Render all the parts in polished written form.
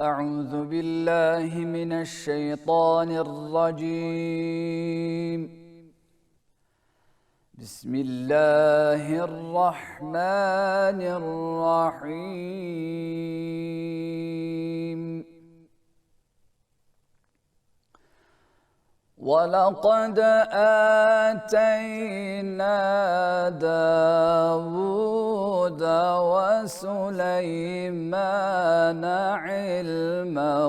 أعوذ بالله من الشيطان الرجيم. بسم الله الرحمن الرحيم. ولقد آتينا داود وسليمان علما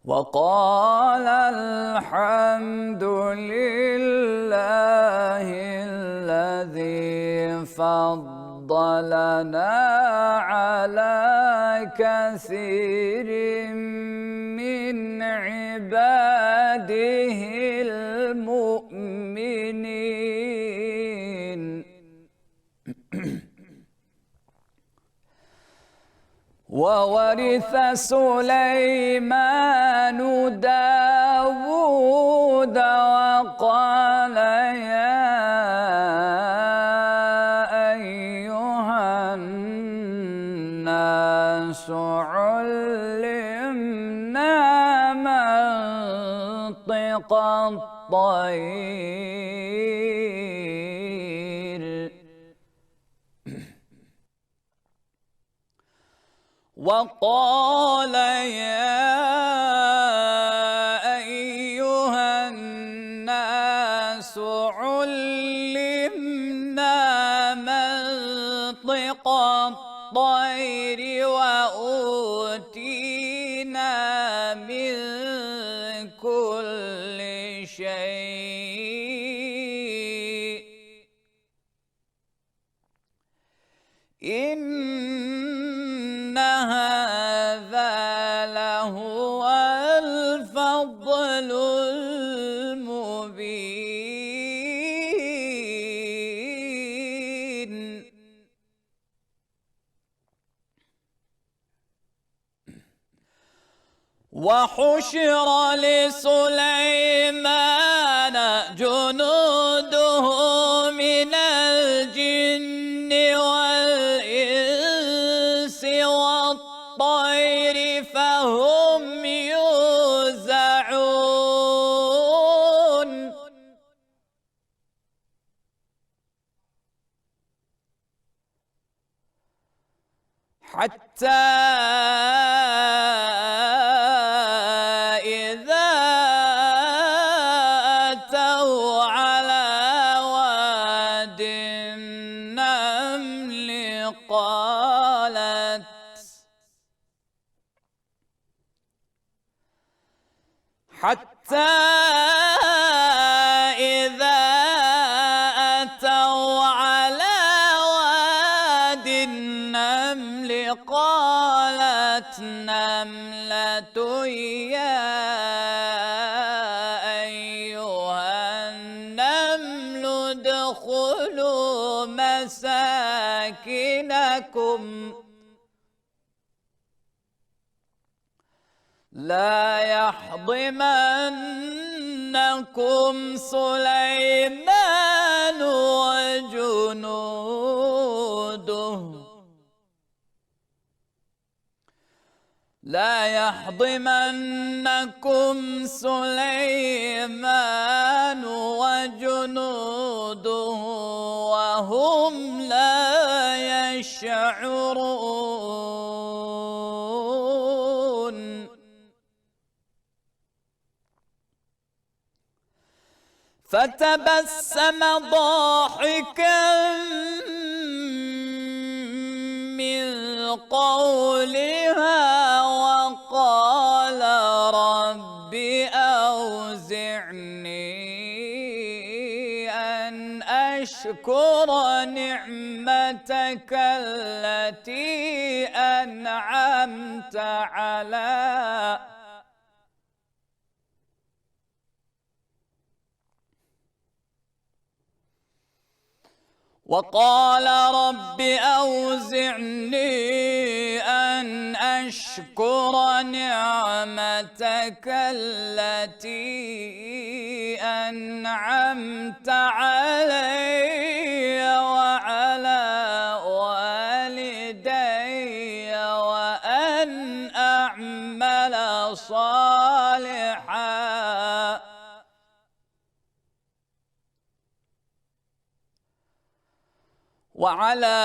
وقال الحمد لله الذي فضلنا على كثير من عباده المؤمنين. وورث سليمان داود وقال يا أيها الناس علمنا منطق الطير وقال يا أيها الناس علمنا منطق الطير وأوتينا من كل شيء إن هذا لهو الفضل المبين. وحشر لسليمان جنوده من الجن والإنس والطير فهم يوزعون. حتى إذا أتوا على واد النمل قالت نملة يا أيها النمل ادخلوا مساكنكم لا يحطمنكم سليمان وجنوده لا يحطمنكم سليمان وجنوده وهم لا يشعرون. فتبسم ضاحكا من قولها وقال رب أوزعني أن أشكر نعمتك التي أنعمت على وقال رب أوزعني أن أشكر نعمتك التي أنعمت علي وعلى والدي وأن أعمل صالحا وعلى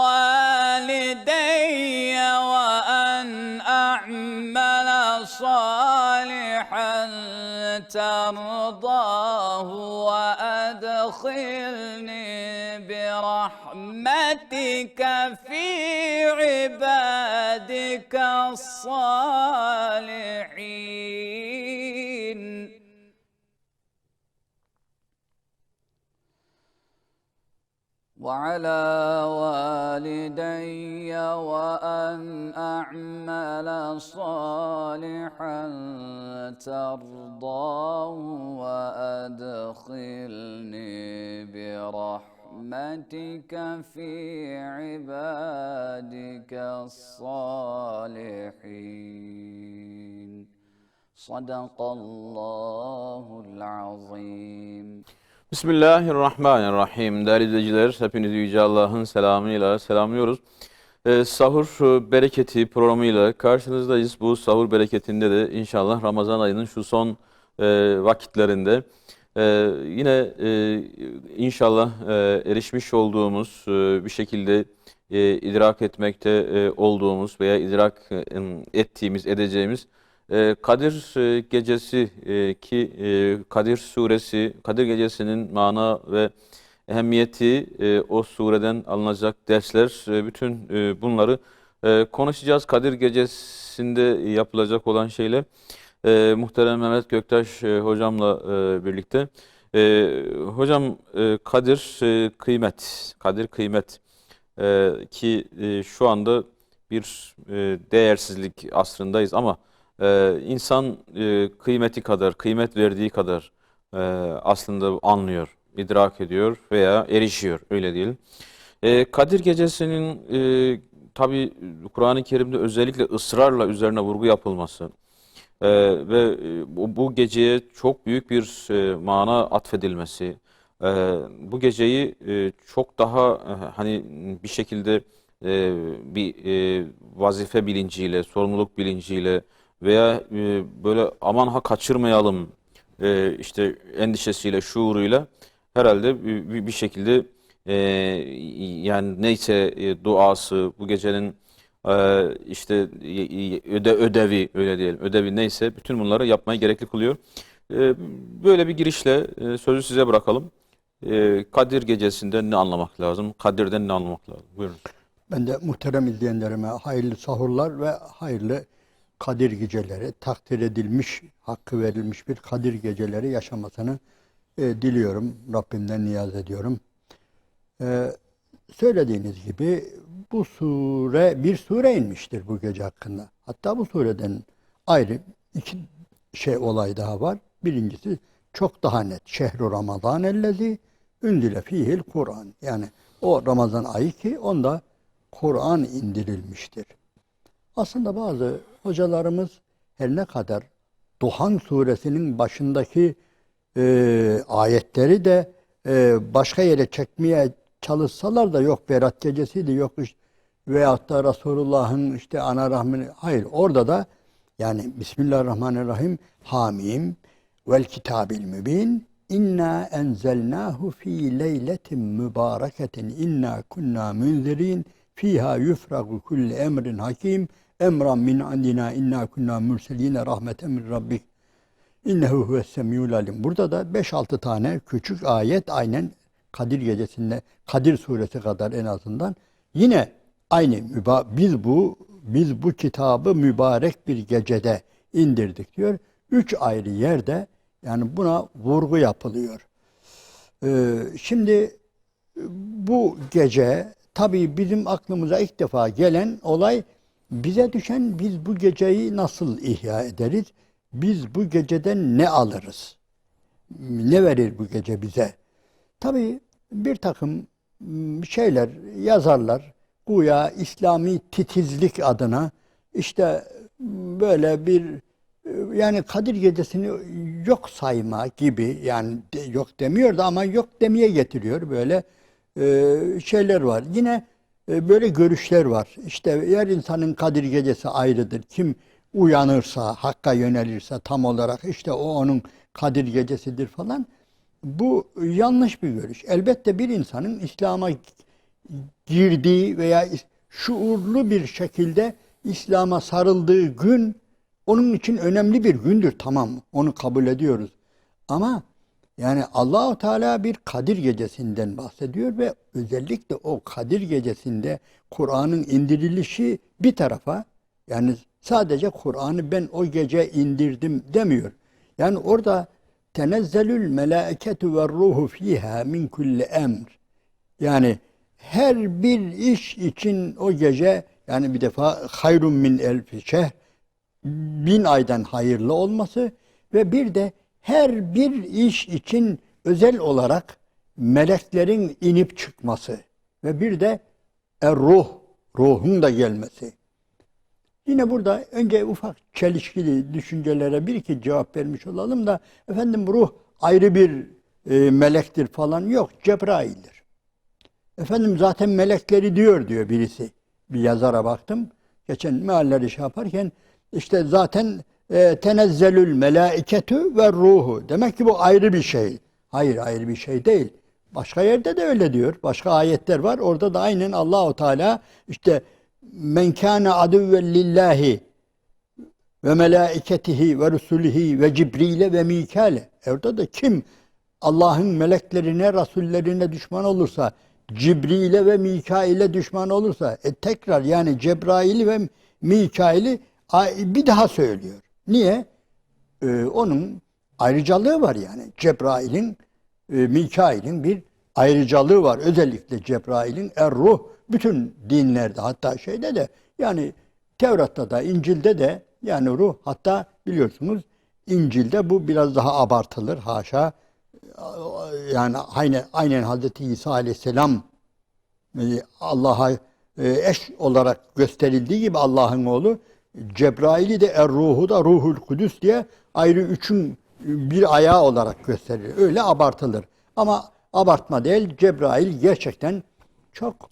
والدي وأن أعمل صالحا ترضاه وأدخلني برحمتك في عبادك الصالحين. وعلى والدي وأن أعمل صالحا ترضاه وأدخلني برحمتك في عبادك الصالحين. صدق الله العظيم. Bismillahirrahmanirrahim. Değerli izleyiciler, hepinizi Yüce Allah'ın selamıyla selamlıyoruz. Sahur bereketi programıyla karşınızdayız. Bu sahur bereketinde de inşallah Ramazan ayının şu son vakitlerinde yine inşallah erişmiş olduğumuz bir şekilde idrak etmekte olduğumuz veya idrak edeceğimiz Kadir Gecesi ki Kadir Suresi, Kadir Gecesi'nin mana ve ehemmiyeti, o sureden alınacak dersler, bütün bunları konuşacağız. Kadir Gecesi'nde yapılacak olan şeyler. Muhterem Mehmet Göktaş hocamla birlikte. Hocam Kadir kıymet, Kadir kıymet ki şu anda bir değersizlik asrındayız ama insan kıymeti kadar, kıymet verdiği kadar aslında anlıyor, idrak ediyor veya erişiyor, öyle diyelim. Kadir Gecesi'nin tabi Kur'an-ı Kerim'de özellikle ısrarla üzerine vurgu yapılması ve bu geceye çok büyük bir mana atfedilmesi, bu geceyi çok daha hani bir şekilde bir vazife bilinciyle, sorumluluk bilinciyle veya böyle aman ha kaçırmayalım işte endişesiyle, şuuruyla herhalde bir şekilde yani neyse duası, bu gecenin işte ödevi, öyle diyelim, ödevi neyse bütün bunları yapmayı gerekli kılıyor. Böyle bir girişle sözü size bırakalım. Kadir Gecesi'nden ne anlamak lazım? Kadir'den ne anlamak lazım? Buyurun. Ben de muhterem izleyenlerime hayırlı sahurlar ve hayırlı Kadir geceleri, takdir edilmiş, hakkı verilmiş bir Kadir geceleri yaşamasını diliyorum. Rabbimden niyaz ediyorum. Söylediğiniz gibi bu sure, bir sure inmiştir bu gece hakkında. Hatta bu sureden ayrı iki olay daha var. Birincisi çok daha net. Şehru Ramazan ellezi ündile fihil Kur'an. Yani o Ramazan ayı ki onda Kur'an indirilmiştir. Aslında bazı hocalarımız her ne kadar Duhan suresinin başındaki ayetleri de başka yere çekmeye çalışsalar da yok Berat gecesiydi, yok veyahut da Resulullah'ın işte ana rahmini, hayır orada da yani Bismillahirrahmanirrahim Hamim vel kitabil mübin inna enzelnahu fi leyletin mübareketin inna kunna münzirin fiha yufragu kulli emrin hakim emran min andina inna kunna mürseline rahmeten min rabbik innehu huves semiyul alim. Burada da 5-6 tane küçük ayet aynen Kadir gecesinde, Kadir suresi kadar en azından yine aynı biz bu kitabı mübarek bir gecede indirdik diyor. 3 ayrı yerde yani buna vurgu yapılıyor. Şimdi bu gece tabii bizim aklımıza ilk defa gelen olay bize düşen biz bu geceyi nasıl ihya ederiz? Biz bu geceden ne alırız? Ne verir bu gece bize? Tabii bir takım şeyler yazarlar. Güya İslami titizlik adına işte böyle bir yani Kadir Gecesi'ni yok sayma gibi, yani yok demiyor da ama yok demeye getiriyor, böyle şeyler var. Yine böyle görüşler var. İşte her insanın Kadir Gecesi ayrıdır. Kim uyanırsa, Hakk'a yönelirse tam olarak işte o onun Kadir Gecesidir falan. Bu yanlış bir görüş. Elbette bir insanın İslam'a girdiği veya şuurlu bir şekilde İslam'a sarıldığı gün onun için önemli bir gündür. Tamam, onu kabul ediyoruz. Ama yani Allahu Teala bir Kadir Gecesi'nden bahsediyor ve özellikle o Kadir Gecesi'nde Kur'an'ın indirilişi bir tarafa, yani sadece Kur'an'ı ben o gece indirdim demiyor. Yani orada tenezzelül melâiketu ve ruhu fîhâ min kulli emr. Yani her bir iş için o gece, yani bir defa hayrun min elfi şehr, 1000 aydan hayırlı olması ve bir de her bir iş için özel olarak meleklerin inip çıkması ve bir de ruhun da gelmesi. Yine burada önce ufak çelişkili düşüncelere bir iki cevap vermiş olalım da, efendim ruh ayrı bir melektir falan, yok, Cebrail'dir. Efendim zaten melekleri diyor birisi. Bir yazara baktım. Geçen mealleri şey yaparken işte zaten tenezzelül melâiketu ve ruhu. Demek ki bu ayrı bir şey. Hayır, ayrı bir şey değil. Başka yerde de öyle diyor. Başka ayetler var. Orada da aynen Allahu Teala işte men kâne aduvven lillahi ve melâiketihi ve rusulihi ve Cibril'e ve Mikâle. Orada da kim Allah'ın meleklerine, rasullerine düşman olursa, Cibril'e ve Mikail'e düşman olursa, tekrar yani Cebrail'i ve Mikail'i bir daha söylüyor. Niye? Onun ayrıcalığı var yani. Cebrail'in, Mikail'in bir ayrıcalığı var. Özellikle Cebrail'in ruh bütün dinlerde, hatta şeyde de, yani Tevrat'ta da, İncil'de de, yani ruh, hatta biliyorsunuz İncil'de bu biraz daha abartılır. Haşa. Yani aynen Hazreti İsa Aleyhisselam Allah'a eş olarak gösterildiği gibi Allah'ın oğlu, Cebrail'i de ruhu da Ruhul Kudüs diye ayrı üçün bir ayağı olarak gösterilir. Öyle abartılır. Ama abartma değil, Cebrail gerçekten çok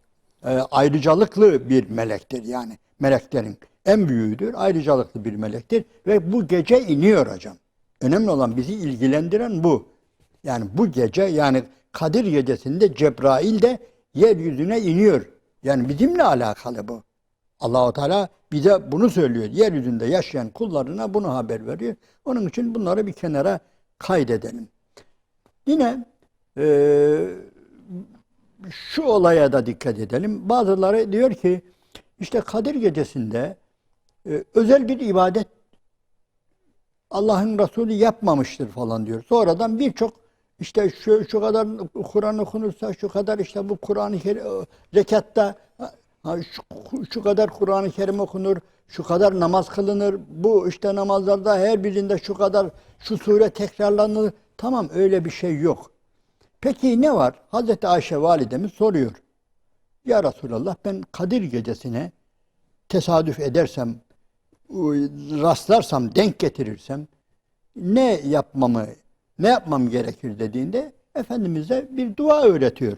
ayrıcalıklı bir melektir yani. Meleklerin en büyüğüdür, ayrıcalıklı bir melektir ve bu gece iniyor hocam. Önemli olan, bizi ilgilendiren bu. Yani bu gece, yani Kadir Gecesi'nde Cebrail de yeryüzüne iniyor. Yani bizimle alakalı bu. Allah-u Teala bize bunu söylüyor. Yeryüzünde yaşayan kullarına bunu haber veriyor. Onun için bunları bir kenara kaydedelim. Yine şu olaya da dikkat edelim. Bazıları diyor ki işte Kadir Gecesi'nde özel bir ibadet Allah'ın Resulü yapmamıştır falan diyor. Sonradan birçok işte şu kadar Kur'an okunursa, şu kadar işte bu Kur'an-ı Kerim zekatta şu kadar Kur'an-ı Kerim okunur, şu kadar namaz kılınır, bu işte namazlarda her birinde şu kadar şu sure tekrarlanır. Tamam, öyle bir şey yok. Peki ne var? Hazreti Ayşe validemiz soruyor. Ya Resulallah, ben Kadir Gecesi'ne tesadüf edersem, rastlarsam, denk getirirsem ne yapmam gerekir dediğinde Efendimiz'e bir dua öğretiyor.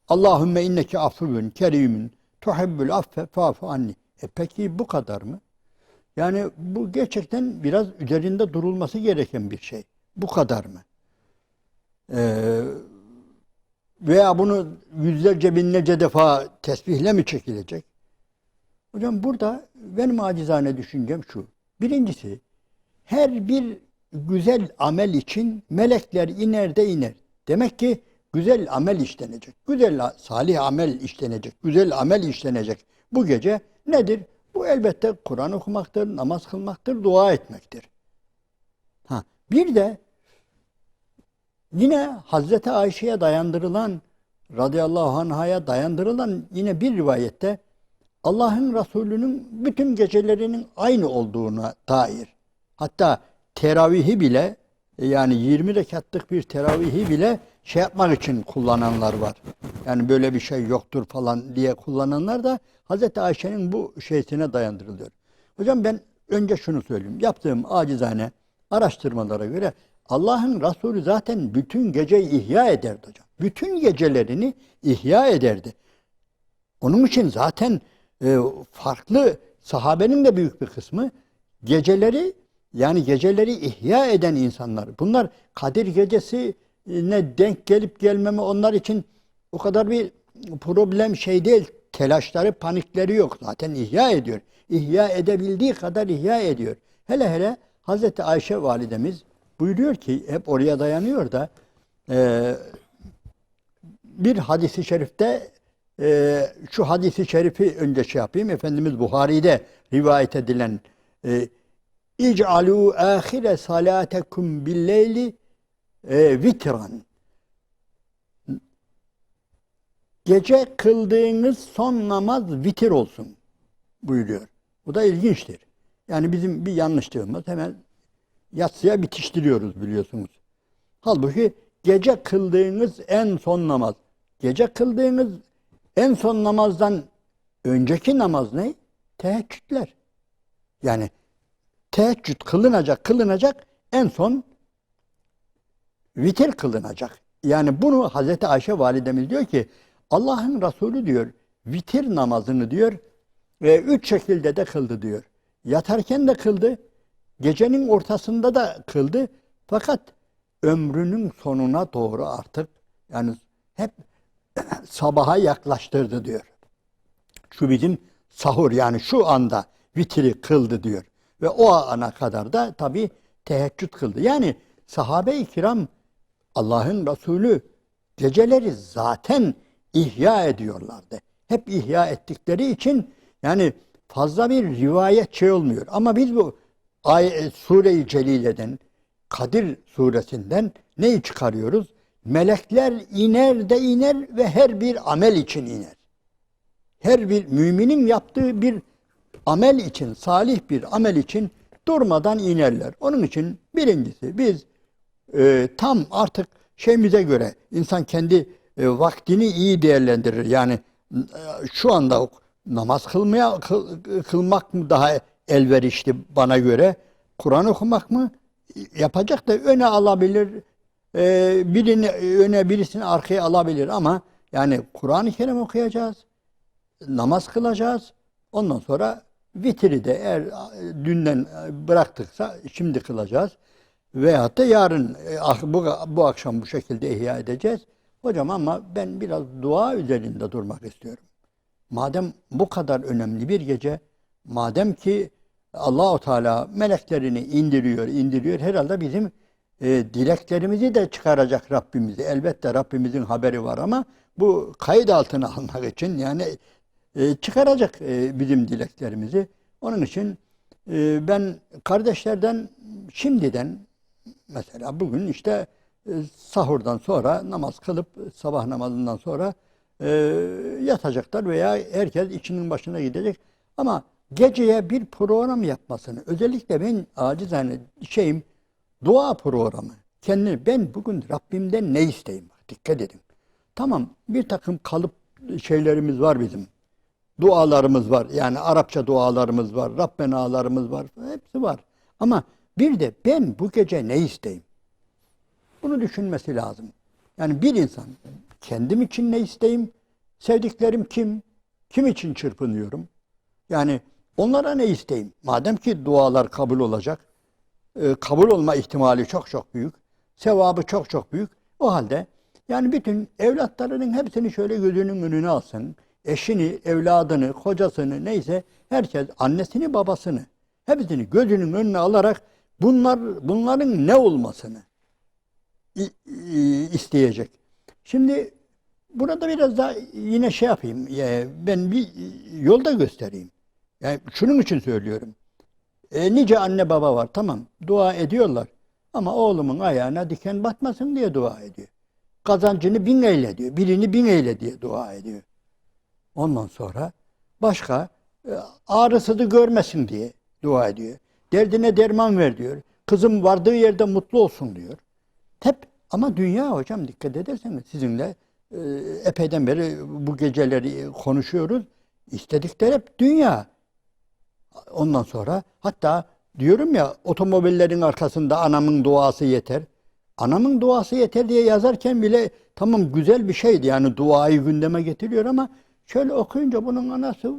Allahümme inneke affuvun kerimun tuhibbul affe fa'fu anni. Peki bu kadar mı? Yani bu gerçekten biraz üzerinde durulması gereken bir şey. Bu kadar mı? Veya bunu yüzlerce binlerce defa tesbihle mi çekilecek? Hocam burada benim acizane düşüncem şu. Birincisi, her bir güzel amel için melekler iner de iner. Demek ki güzel amel işlenecek. Güzel, salih amel işlenecek. Güzel amel işlenecek. Bu gece nedir? Bu elbette Kur'an okumaktır, namaz kılmaktır, dua etmektir. Bir de yine Hazreti Ayşe'ye dayandırılan, radıyallahu anh'a dayandırılan yine bir rivayette Allah'ın Resulü'nün bütün gecelerinin aynı olduğuna dair. Hatta teravihi bile, yani 20 rekatlık bir teravihi bile şey yapmak için kullananlar var. Yani böyle bir şey yoktur falan diye kullananlar da Hazreti Ayşe'nin bu şeysine dayandırılıyor. Hocam ben önce şunu söyleyeyim. Yaptığım acizane araştırmalara göre Allah'ın Resulü zaten bütün geceyi ihya ederdi hocam. Bütün gecelerini ihya ederdi. Onun için zaten farklı sahabenin de büyük bir kısmı geceleri yani geceleri ihya eden insanlar. Bunlar Kadir Gecesi'ne denk gelip gelmeme onlar için o kadar bir problem şey değil. Telaşları, panikleri yok. Zaten ihya ediyor. İhya edebildiği kadar ihya ediyor. Hele hele Hazreti Ayşe validemiz buyuruyor ki hep oraya dayanıyor da bir hadisi şerifte şu hadisi şerifi önce şey yapayım. Efendimiz Buhari'de rivayet edilen İc'alû âhire salâtekum billeyli vitran. Gece kıldığınız son namaz vitir olsun buyuruyor. Bu da ilginçtir. Yani bizim bir yanlışlığımız hemen yatsıya bitiştiriyoruz biliyorsunuz. Halbuki gece kıldığınız en son namaz. Gece kıldığınız en son namazdan önceki namaz ne? Teheccüdler. Yani teheccüd kılınacak en son vitir kılınacak. Yani bunu Hazreti Ayşe validemiz diyor ki Allah'ın Resulü diyor vitir namazını diyor ve 3 şekilde de kıldı diyor. Yatarken de kıldı, gecenin ortasında da kıldı. Fakat ömrünün sonuna doğru artık yani hep sabaha yaklaştırdı diyor. Şu bizim sahur yani şu anda vitri kıldı diyor. Ve o ana kadar da tabi teheccüd kıldı. Yani sahabe-i kiram Allah'ın Resulü geceleri zaten ihya ediyorlardı. Hep ihya ettikleri için yani fazla bir rivayet şey olmuyor. Ama biz bu Sure-i Celile'den, Kadir suresinden neyi çıkarıyoruz? Melekler iner de iner ve her bir amel için iner. Her bir müminin yaptığı bir amel için, salih bir amel için durmadan inerler. Onun için birincisi biz tam artık şeyimize göre insan kendi vaktini iyi değerlendirir. Yani şu anda namaz kılmak mı daha elverişli bana göre? Kur'an okumak mı? Yapacak da öne alabilir. Birini öne birisini arkaya alabilir ama yani Kur'an-ı Kerim okuyacağız. Namaz kılacağız. Ondan sonra vitri de eğer dünden bıraktıksa şimdi kılacağız. Veyahut da yarın bu akşam bu şekilde ihya edeceğiz. Hocam ama ben biraz dua üzerinde durmak istiyorum. Madem bu kadar önemli bir gece, madem ki Allahu Teala meleklerini indiriyor herhalde bizim dileklerimizi de çıkaracak Rabbimizi. Elbette Rabbimizin haberi var ama bu kayıt altına almak için yani çıkaracak bizim dileklerimizi. Onun için ben kardeşlerden şimdiden mesela bugün işte sahurdan sonra namaz kılıp sabah namazından sonra yatacaklar veya herkes işinin başına gidecek. Ama geceye bir program yapmasını özellikle ben acizane dua programı. Ben bugün Rabbimden ne isteyeyim? Dikkat edin. Tamam bir takım kalıp şeylerimiz var bizim. Dualarımız var. Yani Arapça dualarımız var. Rabbenalarımız var. Hepsi var. Ama bir de ben bu gece ne isteyeyim? Bunu düşünmesi lazım. Yani bir insan kendim için ne isteyeyim? Sevdiklerim kim? Kim için çırpınıyorum? Yani onlara ne isteyeyim? Madem ki dualar kabul olacak, kabul olma ihtimali çok çok büyük, sevabı çok çok büyük. O halde yani bütün evlatlarının hepsini şöyle gözünün önüne alsın. Eşini, evladını, kocasını neyse herkes annesini, babasını hepsini gözünün önüne alarak bunların ne olmasını isteyecek. Şimdi burada biraz daha yine şey yapayım. Ben bir yolda göstereyim. Yani şunun için söylüyorum. Nice anne baba var tamam dua ediyorlar. Ama oğlumun ayağına diken batmasın diye dua ediyor. Kazancını 1000 eyle diyor. Birini 1000 eyle diye dua ediyor. Ondan sonra başka ağrısızı görmesin diye dua ediyor. Derdine derman ver diyor. Kızım vardığı yerde mutlu olsun diyor. Hep ama dünya hocam dikkat ederseniz sizinle epeyden beri bu geceleri konuşuyoruz. İstedikleri hep dünya. Ondan sonra hatta diyorum ya, otomobillerin arkasında anamın duası yeter. Anamın duası yeter diye yazarken bile tamam, güzel bir şeydi. Yani duayı gündeme getiriyor ama şöyle okuyunca bunun anası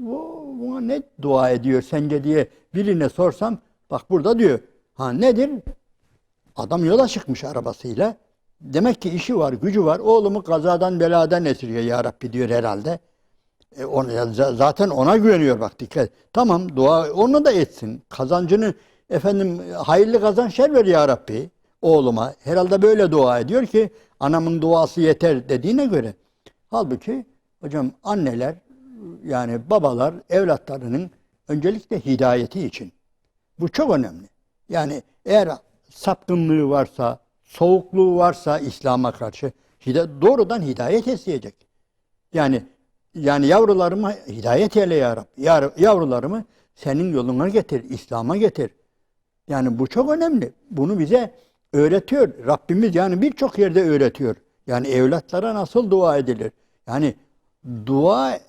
buna ne dua ediyor sence diye birine sorsam, bak burada diyor. Ha, nedir? Adam yola çıkmış arabasıyla. Demek ki işi var, gücü var. Oğlumu kazadan beladan esirge ya Rabbi diyor herhalde. Zaten ona güveniyor, bak dikkat. Tamam, dua onu da etsin. Kazancını efendim hayırlı kazançlar ver ya Rabbi oğluma. Herhalde böyle dua ediyor ki anamın duası yeter dediğine göre. Halbuki hocam anneler, yani babalar evlatlarının öncelikle hidayeti için. Bu çok önemli. Yani eğer sapkınlığı varsa, soğukluğu varsa İslam'a karşı doğrudan hidayet isteyecek. Yani yavrularıma hidayet eyle ya Rabbi. Yavrularımı senin yoluna getir, İslam'a getir. Yani bu çok önemli. Bunu bize öğretiyor. Rabbimiz yani birçok yerde öğretiyor. Yani evlatlara nasıl dua edilir? Yani dua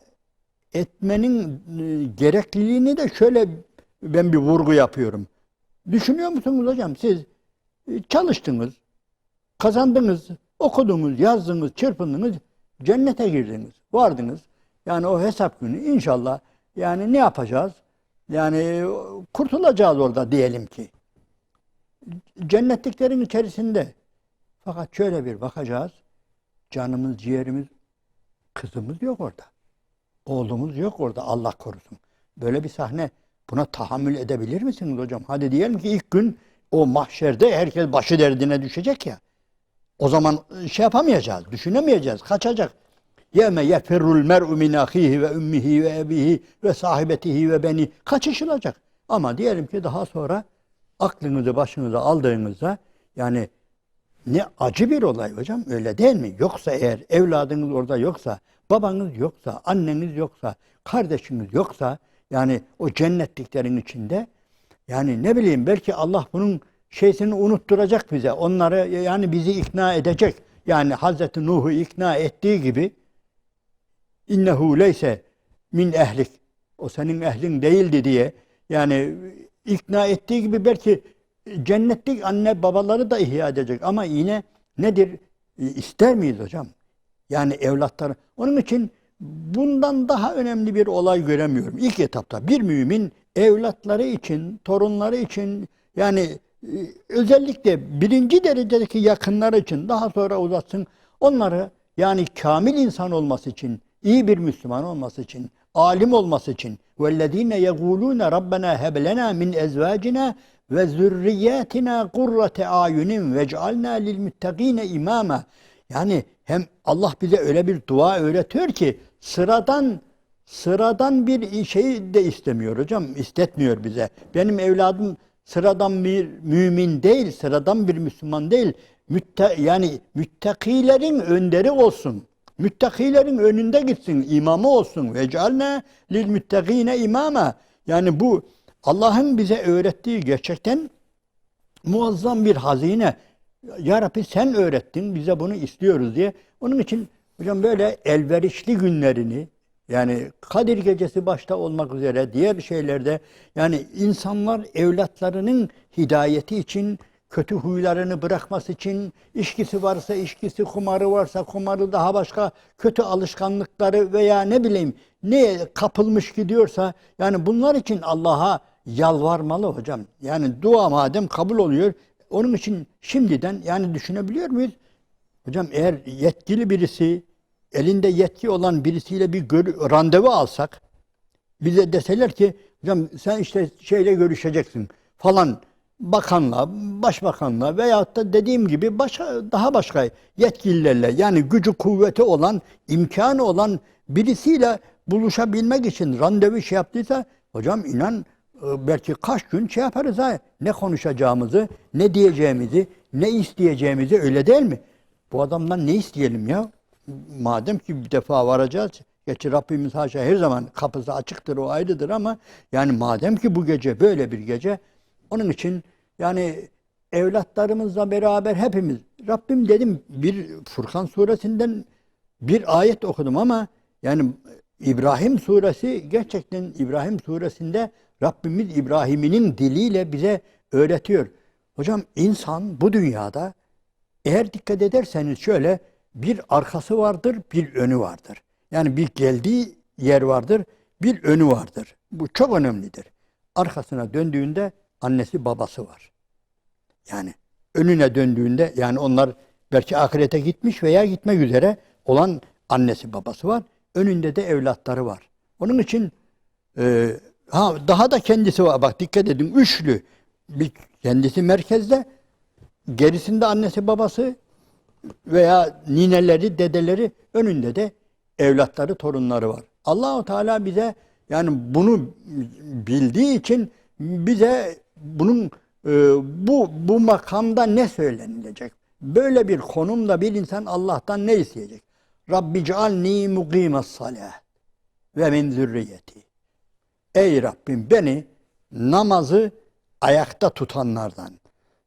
etmenin gerekliliğini de şöyle ben bir vurgu yapıyorum. Düşünüyor musunuz hocam? Siz çalıştınız, kazandınız, okudunuz, yazdınız, çırpındınız, cennete girdiniz, vardınız. Yani o hesap günü inşallah yani ne yapacağız? Yani kurtulacağız orada diyelim ki. Cennetliklerin içerisinde. Fakat şöyle bir bakacağız. Canımız, ciğerimiz, kızımız yok orada. Oğlumuz yok orada, Allah korusun. Böyle bir sahne, buna tahammül edebilir misiniz hocam? Hadi diyelim ki ilk gün o mahşerde herkes başı derdine düşecek ya. O zaman şey yapamayacağız, düşünemeyeceğiz, kaçacak. Yevme yefirrul mer'u min ahihi ve ummihi ve ebihi ve sahibetihi ve beni, kaçışılacak. Ama diyelim ki daha sonra aklınızı başınıza aldığınızda, yani ne acı bir olay hocam, öyle değil mi? Yoksa eğer evladınız orada yoksa, babanız yoksa, anneniz yoksa, kardeşiniz yoksa, yani o cennetliklerin içinde, yani ne bileyim, belki Allah bunun şeysini unutturacak bize. Onları yani bizi ikna edecek. Yani Hazreti Nuh'u ikna ettiği gibi, innehu leyse min ehlik, o senin ehlin değildi diye yani ikna ettiği gibi belki cennetlik anne babaları da ihya edecek. Ama yine nedir? İster miyiz hocam? Yani evlatları. Onun için bundan daha önemli bir olay göremiyorum. İlk etapta bir mümin evlatları için, torunları için, yani özellikle birinci derecedeki yakınları için, daha sonra uzatsın, onları yani kamil insan olması için, iyi bir Müslüman olması için, alim olması için, وَالَّذ۪ينَ يَقُولُونَ رَبَّنَا هَبْ لَنَا مِنْ اَزْوَاجِنَا وَذُرِّيَّاتِنَا قُرَّةَ اَعْيُنٍ وَاجْعَلْنَا لِلْمُتَّق۪ينَ imama. Yani hem Allah bize öyle bir dua öğretiyor ki sıradan bir şey de istemiyor hocam, istetmiyor bize. Benim evladım sıradan bir mümin değil, sıradan bir Müslüman değil. Yani müttakilerin önderi olsun. Müttakilerin önünde gitsin, imamı olsun. Vec'alne lil müttakine imama. Yani bu Allah'ın bize öğrettiği gerçekten muazzam bir hazine. Ya Rabbi sen öğrettin, bize bunu istiyoruz diye. Onun için hocam böyle elverişli günlerini, yani Kadir Gecesi başta olmak üzere diğer şeylerde, yani insanlar evlatlarının hidayeti için, kötü huylarını bırakması için, içkisi varsa içkisi, kumarı varsa kumarı, daha başka kötü alışkanlıkları veya ne bileyim neye kapılmış gidiyorsa, yani bunlar için Allah'a yalvarmalı hocam. Yani dua madem kabul oluyor, onun için şimdiden yani düşünebiliyor muyuz? Hocam eğer yetkili birisi, elinde yetki olan birisiyle bir randevu alsak, bize deseler ki hocam sen işte şeyle görüşeceksin falan, bakanla, başbakanla veyahut da dediğim gibi daha başka yetkililerle, yani gücü kuvveti olan, imkanı olan birisiyle buluşabilmek için randevu şey yaptıysa, hocam inan belki kaç gün şey yaparız ha, ne konuşacağımızı, ne diyeceğimizi, ne isteyeceğimizi, öyle değil mi? Bu adamdan ne isteyelim ya? Madem ki bir defa varacağız, gerçi Rabbimiz haşa her zaman kapısı açıktır, o ayrıdır, ama yani madem ki bu gece böyle bir gece, onun için yani evlatlarımızla beraber hepimiz, Rabbim dedim bir Furkan suresinden bir ayet okudum ama yani İbrahim suresi, gerçekten İbrahim suresinde Rabbimiz İbrahim'in diliyle bize öğretiyor. Hocam insan bu dünyada, eğer dikkat ederseniz şöyle, bir arkası vardır, bir önü vardır. Yani bir geldiği yer vardır, bir önü vardır. Bu çok önemlidir. Arkasına döndüğünde annesi babası var. Yani önüne döndüğünde, yani onlar belki ahirete gitmiş veya gitmek üzere olan annesi babası var. Önünde de evlatları var. Onun için daha da kendisi var. Bak dikkat edin, üçlü. Bir kendisi merkezde, gerisinde annesi babası veya nineleri, dedeleri, önünde de evlatları, torunları var. Allahu Teala bize, yani bunu bildiği için bize bunun bu makamda ne söylenilecek? Böyle bir konumda bir insan Allah'tan ne isteyecek? Rabbi cealni mukimes salah ve min zürriyeti. Ey Rabbim, beni namazı ayakta tutanlardan,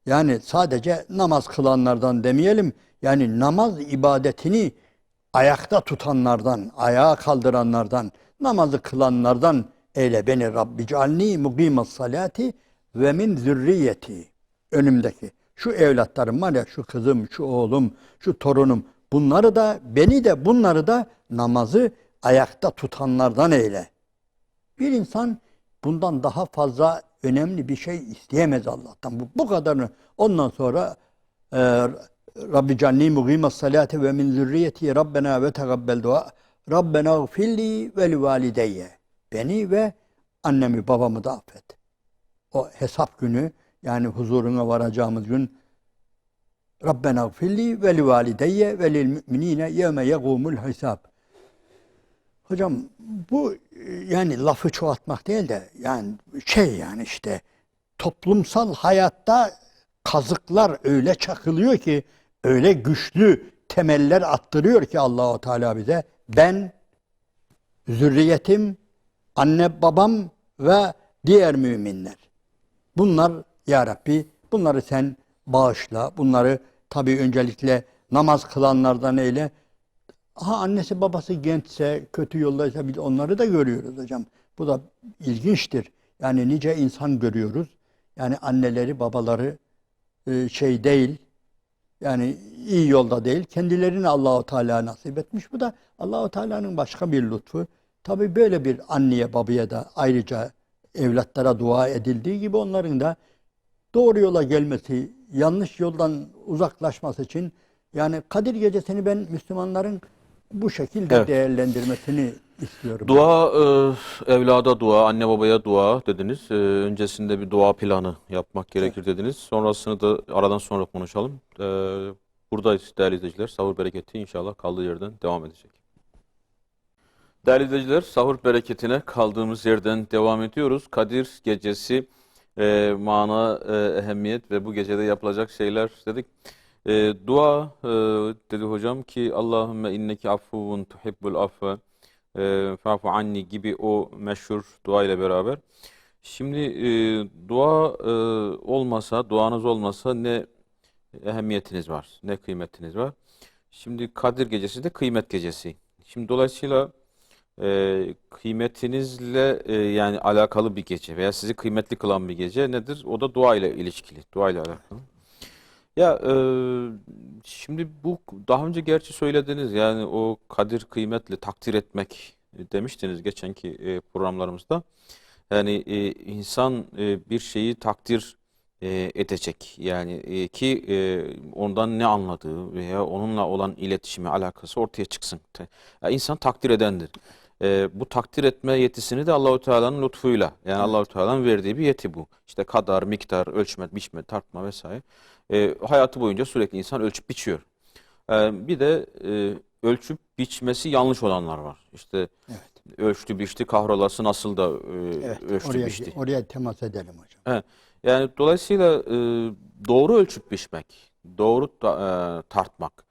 yani sadece namaz kılanlardan demeyelim, yani namaz ibadetini ayakta tutanlardan, ayağa kaldıranlardan, namazı kılanlardan eyle beni Rabbi cealni mukimes salati ve min zürriyeti. Önümdeki şu evlatlarım var ya, şu kızım, şu oğlum, şu torunum, bunları da, beni de, bunları da namazı ayakta tutanlardan eyle. Bir insan bundan daha fazla önemli bir şey isteyemez Allah'tan. Bu kadarını. Ondan sonra Rabbi canni mugimes salate ve min zürriyeti Rabbena ve tegabbel dua. Rabbena gfirli ve li valideyye. Beni ve annemi babamı da affet. O hesap günü, yani huzuruna varacağımız gün, Rabbena gfirli ve li valideyye ve lil müminine yevme yegumul hisab. Hocam bu yani lafı çoğaltmak değil de, yani yani işte toplumsal hayatta kazıklar öyle çakılıyor ki, öyle güçlü temeller attırıyor ki Allahu Teala bize, ben, zürriyetim, anne babam ve diğer müminler. Bunlar ya Rabbi, bunları sen bağışla. Bunları tabii öncelikle namaz kılanlardan eyle. Annesi babası gençse, kötü yoldaysa biz onları da görüyoruz hocam. Bu da ilginçtir. Yani nice insan görüyoruz. Yani anneleri, babaları değil, yani iyi yolda değil. Kendilerini Allahu Teala nasip etmiş. Bu da Allahu Teala'nın başka bir lütfu. Tabii böyle bir anneye, babaya da ayrıca evlatlara dua edildiği gibi, onların da doğru yola gelmesi, yanlış yoldan uzaklaşması için, yani Kadir Gecesi'ni ben Müslümanların bu şekilde değerlendirmesini istiyorum. Dua, evlada dua, anne babaya dua dediniz. Öncesinde bir dua planı yapmak gerekir dediniz. Sonrasını da aradan sonra konuşalım. Buradayız değerli izleyiciler. Sahur bereketi inşallah kaldığı yerden devam edecek. Değerli izleyiciler, sahur bereketine kaldığımız yerden devam ediyoruz. Kadir Gecesi, mana, ehemmiyet ve bu gecede yapılacak şeyler dedik. Dua dedi hocam ki Allahümme inneki affuvun tuhibbul affe fa'fu anni gibi o meşhur dua ile beraber. Şimdi dua olmasa, duanız olmasa ne ehemmiyetiniz var, ne kıymetiniz var. Şimdi Kadir Gecesi de kıymet gecesi. Şimdi dolayısıyla kıymetinizle yani alakalı bir gece veya sizi kıymetli kılan bir gece nedir? O da dua ile ilişkili, dua ile alakalı. Ya şimdi bu daha önce gerçi söylediniz, yani o kadir kıymetli takdir etmek demiştiniz geçenki programlarımızda. Yani insan bir şeyi takdir edecek, yani ki ondan ne anladığı veya onunla olan iletişimi, alakası ortaya çıksın. Yani insan takdir edendir. Bu takdir etme yetisini de Allahu Teala'nın lütfuyla, yani Allahu Teala'nın verdiği bir yeti bu. İşte kadar, miktar, ölçme, biçme, tartma vesaire. Hayatı boyunca sürekli insan ölçüp biçiyor. Bir de ölçüp biçmesi yanlış olanlar var. İşte ölçtü biçti, kahrolası nasıl da ölçtü biçti. Oraya temas edelim hocam. Evet. Yani dolayısıyla doğru ölçüp biçmek, doğru tartmak.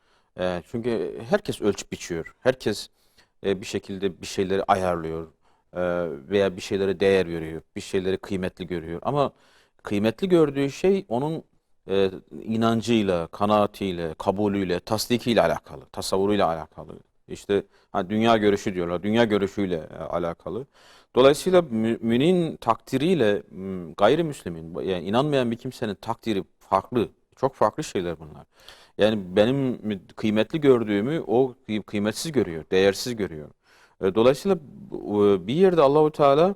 Çünkü herkes ölçüp biçiyor. Herkes bir şekilde bir şeyleri ayarlıyor veya bir şeylere değer veriyor, bir şeyleri kıymetli görüyor. Ama kıymetli gördüğü şey onun inancıyla, kanaatiyle, kabulüyle, tasdikiyle alakalı, tasavvuruyla alakalı. İşte dünya görüşü diyorlar. Dünya görüşüyle alakalı. Dolayısıyla müminin takdiriyle gayrimüslimin, yani inanmayan bir kimsenin takdiri farklı. Çok farklı şeyler bunlar. Yani benim kıymetli gördüğümü o kıymetsiz görüyor, değersiz görüyor. Dolayısıyla bir yerde Allahu Teala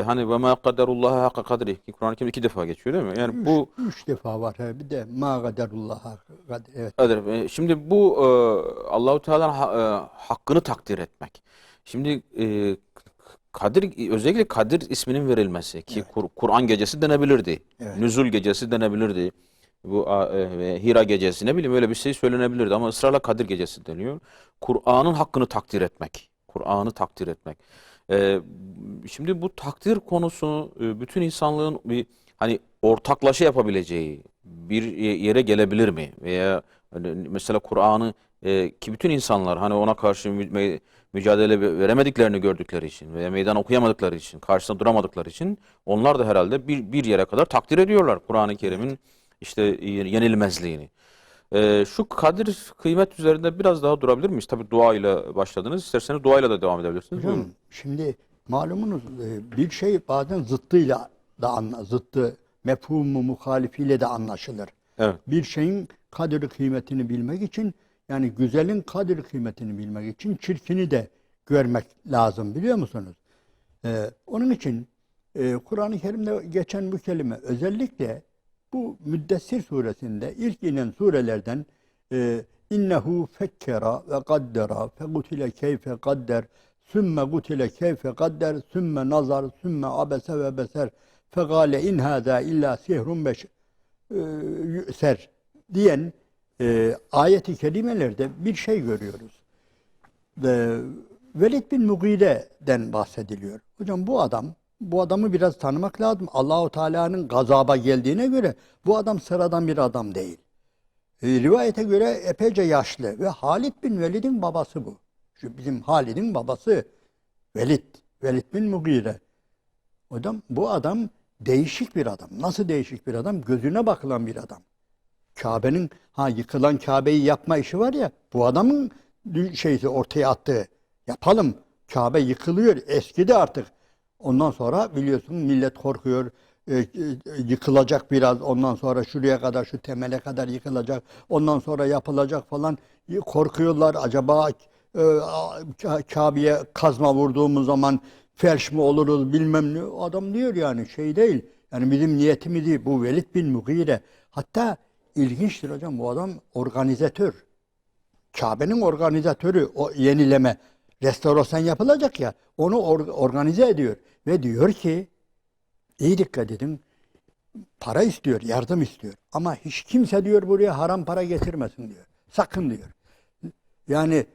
hani ve ma kaderullah hakka kadri ki Kur'an-ı Kerim'de 2 defa geçiyor değil mi? Yani bu Üç defa var. Bir de ma kaderullah. Evet. Şimdi bu Allahu Teala'nın hakkını takdir etmek. Şimdi Kadir, özellikle Kadir isminin verilmesi ki Kur'an gecesi denebilirdi. Evet. Nüzul gecesi denebilirdi. Bu Hira gecesi, ne bileyim, öyle bir şey söylenebilirdi ama ısrarla Kadir gecesi deniyor. Kur'an'ın hakkını takdir etmek. Kur'an'ı takdir etmek. E, Şimdi bu takdir konusu bütün insanlığın bir hani ortaklaşa yapabileceği bir yere gelebilir mi? Veya mesela Kur'an'ı ki bütün insanlar hani ona karşı mücadele veremediklerini gördükleri için veya meydan okuyamadıkları için, karşısında duramadıkları için onlar da herhalde bir yere kadar takdir ediyorlar Kur'an-ı Kerim'in işte yenilmezliğini. Şu kadir, kıymet üzerinde biraz daha durabilir miyiz? Tabii duayla başladınız. İsterseniz duayla da devam edebilirsiniz. Hocam, Buyurun. şimdi malumunuz bir şey bazen zıttıyla da zıttı mefhumu muhalifiyle de anlaşılır. Evet. Bir şeyin kadir kıymetini bilmek için, yani güzelin kadir kıymetini bilmek için çirkini de görmek lazım, biliyor musunuz? Onun için Kur'an-ı Kerim'de geçen bu kelime özellikle bu Müddessir suresinde ilk inen surelerden innehu fekkera ve kaddera fegutile keyfe kadder sümme gutile keyfe kadder sümme nazar sümme abese ve beser fegale in hâzâ illa sihrun yü'ser diyen ayet-i kerimelerde bir şey görüyoruz. Velid bin Mughire'den bahsediliyor. Hocam bu adamı biraz tanımak lazım. Allahu Teala'nın gazaba geldiğine göre bu adam sıradan bir adam değil. Rivayete göre epeyce yaşlı ve Halid bin Velid'in babası bu. Şu bizim Halid'in babası Velid bin Mughire. Bu adam değişik bir adam. Nasıl değişik bir adam? Gözüne bakılan bir adam. Kabe'nin yıkılan Kabe'yi yapma işi var ya, bu adamın şeysi ortaya attığı. Yapalım. Kabe yıkılıyor. Eskidi artık. Ondan sonra biliyorsun millet korkuyor. Yıkılacak biraz. Ondan sonra şuraya kadar, şu temele kadar yıkılacak. Ondan sonra yapılacak falan. Korkuyorlar. Acaba Kabe'ye kazma vurduğumuz zaman felç mi oluruz bilmem ne. Adam diyor yani şey değil. Yani bizim niyetimiz bu Velid bin Mughire. Hatta ilginçtir hocam, bu adam organizatör. Kabe'nin organizatörü, o yenileme, restorasyon yapılacak ya, onu organize ediyor. Ve diyor ki, iyi dikkat edin, para istiyor, yardım istiyor. Ama hiç kimse diyor buraya haram para getirmesin diyor. Sakın diyor. Yani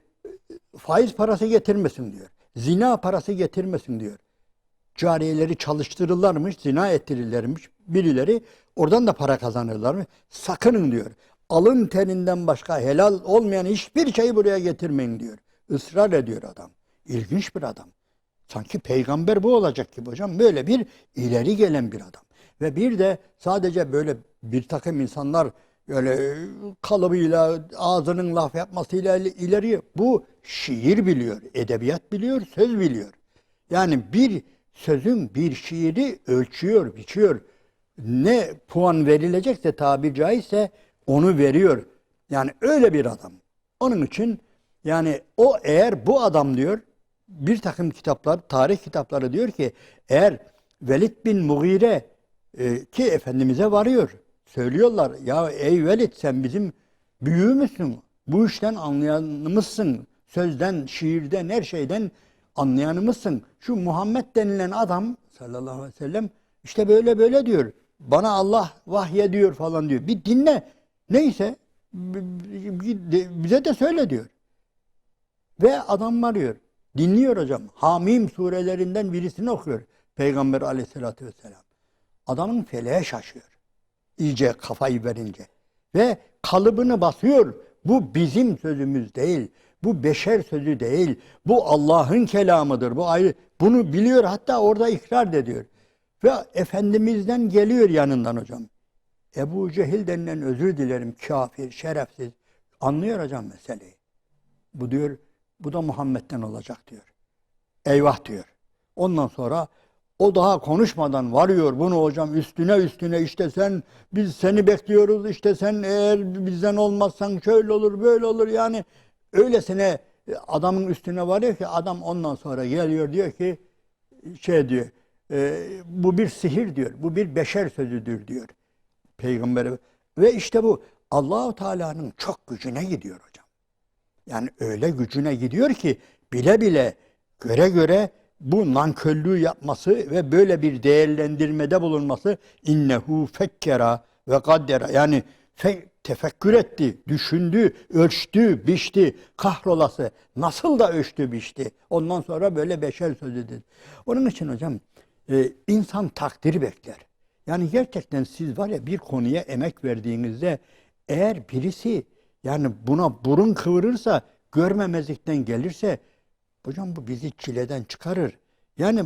faiz parası getirmesin diyor. Zina parası getirmesin diyor. Cariyeleri çalıştırırlarmış, zina ettirirlermiş birileri, oradan da para kazanırlarmış. Sakının diyor. Alın terinden başka helal olmayan hiçbir şeyi buraya getirmeyin diyor. Israr ediyor adam. İlginç bir adam. Sanki peygamber bu olacak gibi hocam. Böyle bir ileri gelen bir adam. Ve bir de sadece böyle bir takım insanlar öyle kalıbıyla, ağzının laf yapmasıyla ileri, bu şiir biliyor, edebiyat biliyor, söz biliyor. Yani bir sözün, bir şiiri ölçüyor, biçiyor. Ne puan verilecekse tabiri caizse onu veriyor. Yani öyle bir adam. Onun için yani o, eğer bu adam diyor, bir takım kitaplar, tarih kitapları diyor ki, eğer Velid bin Mughire ki Efendimiz'e varıyor. Söylüyorlar, ya ey Velid, sen bizim büyüğümüzsün. Bu işten anlayanımızsın. Sözden, şiirden, her şeyden anlayanımızsın. Şu Muhammed denilen adam sallallahu aleyhi ve sellem işte böyle böyle diyor. Bana Allah vahyediyor falan diyor. Bir dinle. Neyse bize de söyle diyor. Ve adam varıyor. Dinliyor hocam. Hamim surelerinden birisini okuyor. Peygamber aleyhissalatü vesselam. Adamın feleğe şaşıyor. İyice kafayı verince. Ve kalıbını basıyor. Bu bizim sözümüz değil. Bu beşer sözü değil. Bu Allah'ın kelamıdır. Bu ayrı. Bunu biliyor, hatta orada ikrar ediyor. Ve Efendimiz'den geliyor yanından hocam. Ebu Cehil denilen, özür dilerim, kafir, şerefsiz. Anlıyor hocam meseleyi. Bu diyor, bu da Muhammed'den olacak diyor. Eyvah diyor. Ondan sonra o daha konuşmadan varıyor bunu hocam üstüne işte biz seni bekliyoruz işte sen eğer bizden olmazsan şöyle olur böyle olur yani öylesine adamın üstüne varıyor ki adam ondan sonra geliyor diyor ki diyor bu bir sihir diyor. Bu bir beşer sözüdür diyor. Peygamber ve işte bu Allahu Teala'nın çok gücüne gidiyor hocam. Yani öyle gücüne gidiyor ki bile bile göre bu nankörlüğü yapması ve böyle bir değerlendirmede bulunması innehu fekkera ve kaddera yani tefekkür etti, düşündü, ölçtü, biçti, kahrolası nasıl da ölçtü, biçti. Ondan sonra böyle beşer sözü dedi. Onun için hocam insan takdiri bekler. Yani gerçekten siz var ya bir konuya emek verdiğinizde eğer birisi yani buna burun kıvırırsa görmemezlikten gelirse hocam bu bizi çileden çıkarır. Yani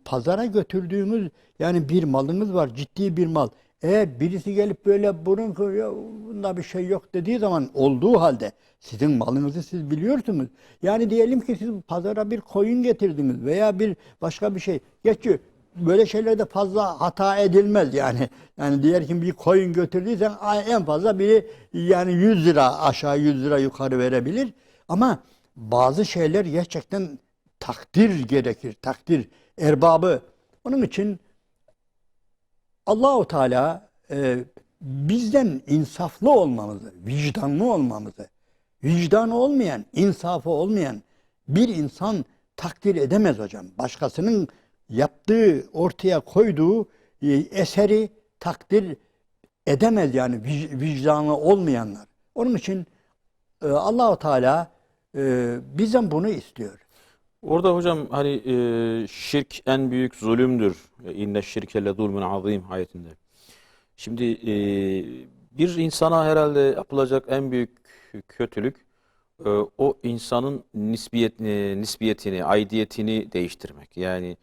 pazara götürdüğümüz yani bir malınız var ciddi bir mal. Eğer birisi gelip böyle burun kıvırıyor bunda bir şey yok dediği zaman olduğu halde sizin malınızı siz biliyorsunuz. Yani diyelim ki siz pazara bir koyun getirdiniz veya bir başka bir şey. Geçiyor. Böyle şeylerde fazla hata edilmez yani. Yani diğer kim bir koyun götürdüysen en fazla biri yani 100 lira aşağı 100 lira yukarı verebilir. Ama bazı şeyler gerçekten takdir gerekir. Takdir erbabı. Onun için Allahu Teala bizden insaflı olmamızı, vicdanlı olmamızı, vicdanı olmayan, insafı olmayan bir insan takdir edemez hocam. Başkasının yaptığı, ortaya koyduğu eseri takdir edemez yani vicdanı olmayanlar. Onun için Allahu Teala bizden bunu istiyor. Orada hocam hani şirk en büyük zulümdür. İnne şirke le zulmün azim ayetinde. Şimdi bir insana herhalde yapılacak en büyük kötülük o insanın nisbiyetini, aidiyetini değiştirmek. Yani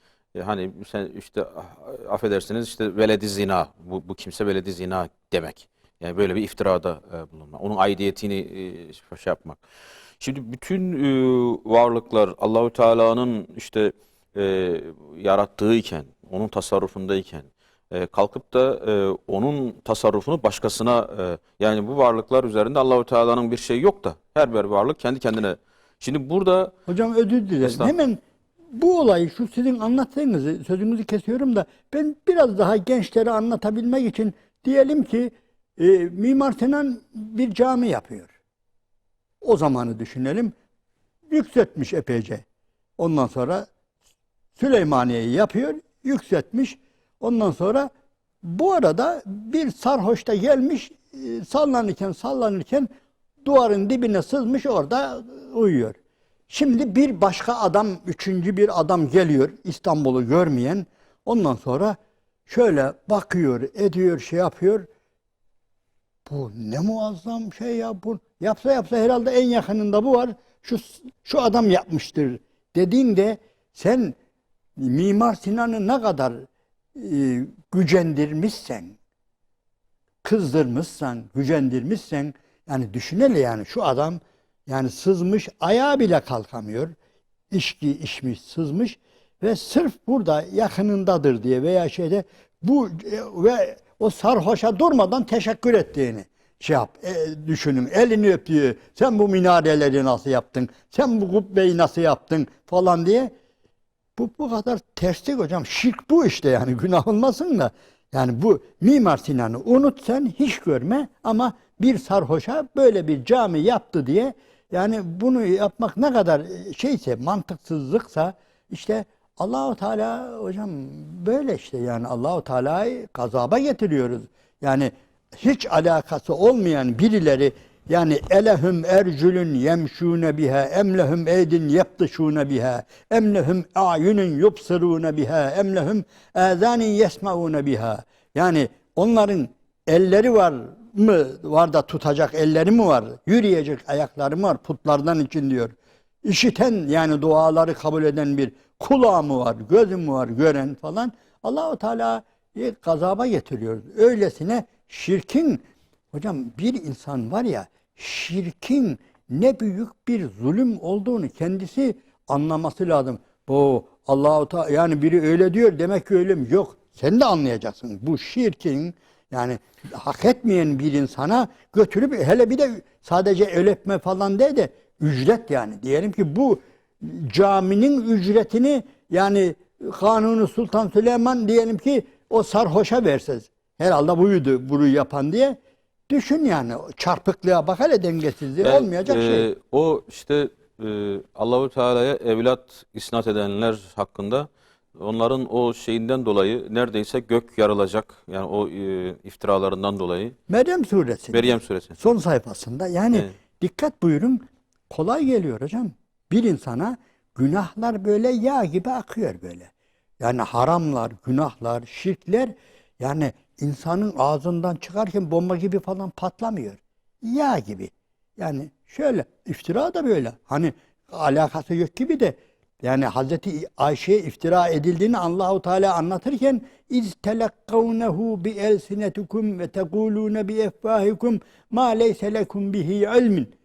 hani sen işte affedersiniz işte veledi zina, bu kimse veledi zina demek. Yani böyle bir iftirada bulunmak. Onun aidiyetini şey yapmak. Şimdi bütün varlıklar Allahü Teala'nın işte yarattığı iken, onun tasarrufundayken kalkıp da onun tasarrufunu başkasına yani bu varlıklar üzerinde Allahü Teala'nın bir şey yok da her bir varlık kendi kendine. Şimdi burada hocam özür dilerim. Hemen bu olayı şu sizin anlattığınızı sözünüzü kesiyorum da ben biraz daha gençlere anlatabilmek için diyelim ki Mimar Sinan bir cami yapıyor. O zamanı düşünelim. Yükseltmiş epeyce. Ondan sonra Süleymaniye'yi yapıyor, yükseltmiş. Ondan sonra bu arada bir sarhoş da gelmiş, sallanırken duvarın dibine sızmış orada uyuyor. Şimdi bir başka adam, üçüncü bir adam geliyor İstanbul'u görmeyen. Ondan sonra şöyle bakıyor, ediyor, şey yapıyor. Bu ne muazzam şey ya bu. Yapsa herhalde en yakınında bu var. Şu adam yapmıştır dediğinde sen Mimar Sinan'ı ne kadar gücendirmişsen, kızdırmışsan, gücendirmişsen yani düşünele yani şu adam yani sızmış ayağa bile kalkamıyor. İçki içmiş, sızmış ve sırf burada yakınındadır diye veya şeyde bu ve o sarhoşa durmadan teşekkür ettiğini düşünün. Elini öpüyor. Sen bu minareleri nasıl yaptın? Sen bu kubbeyi nasıl yaptın? Falan diye. Bu kadar terslik hocam. Şirk bu işte yani. Günah olmasın da. Yani bu Mimar Sinan'ı unut sen hiç görme ama bir sarhoşa böyle bir cami yaptı diye yani bunu yapmak ne kadar şeyse mantıksızlıksa işte Allahu Teala hocam böyle işte yani Allahu Teala'yı gazaba getiriyoruz. Yani hiç alakası olmayan birileri yani elehum erculun yemşune biha emlehum eydin yeptışune biha emlehum a'yunun yubsirune biha emlehum azanin yesmaune biha yani onların elleri var mı var da tutacak elleri mi var yürüyecek ayakları mı var putlardan için diyor. İşiten yani duaları kabul eden bir kulağı mı var, gözü mü var gören falan. Allahu Teala gazaba getiriyor. Öylesine şirkin hocam bir insan var ya şirkin ne büyük bir zulüm olduğunu kendisi anlaması lazım. Bu Allahu Teala, yani biri öyle diyor demek ki öyle mi? Yok. Sen de anlayacaksın. Bu şirkin, yani hak etmeyen bir insana götürüp, hele bir de sadece el öpme falan değil de ücret, yani. Diyelim ki bu caminin ücretini, yani Kanuni Sultan Süleyman diyelim ki o sarhoşa verse, herhalde buydu bunu yapan diye. Düşün yani, çarpıklığa bak, hele dengesizliği olmayacak şey. O işte Allahu Teala'ya evlat isnat edenler hakkında, onların o şeyinden dolayı neredeyse gök yarılacak. Yani o iftiralarından dolayı. Meryem suresi. Meryem suresi. Son sayfasında, yani Evet. dikkat buyurun, kolay geliyor hocam. Bir insana günahlar böyle yağ gibi akıyor böyle. Yani haramlar, günahlar, şirkler, yani insanın ağzından çıkarken bomba gibi falan patlamıyor. Yağ gibi. Yani şöyle, iftira da böyle. Hani alakası yok gibi de, yani Hazreti Ayşe'ye iftira edildiğini Allahu Teala anlatırken iz telakkavnehu bi elsinetikum ve tekulune bi efvahikum ma leyse lekum bihi ilmin.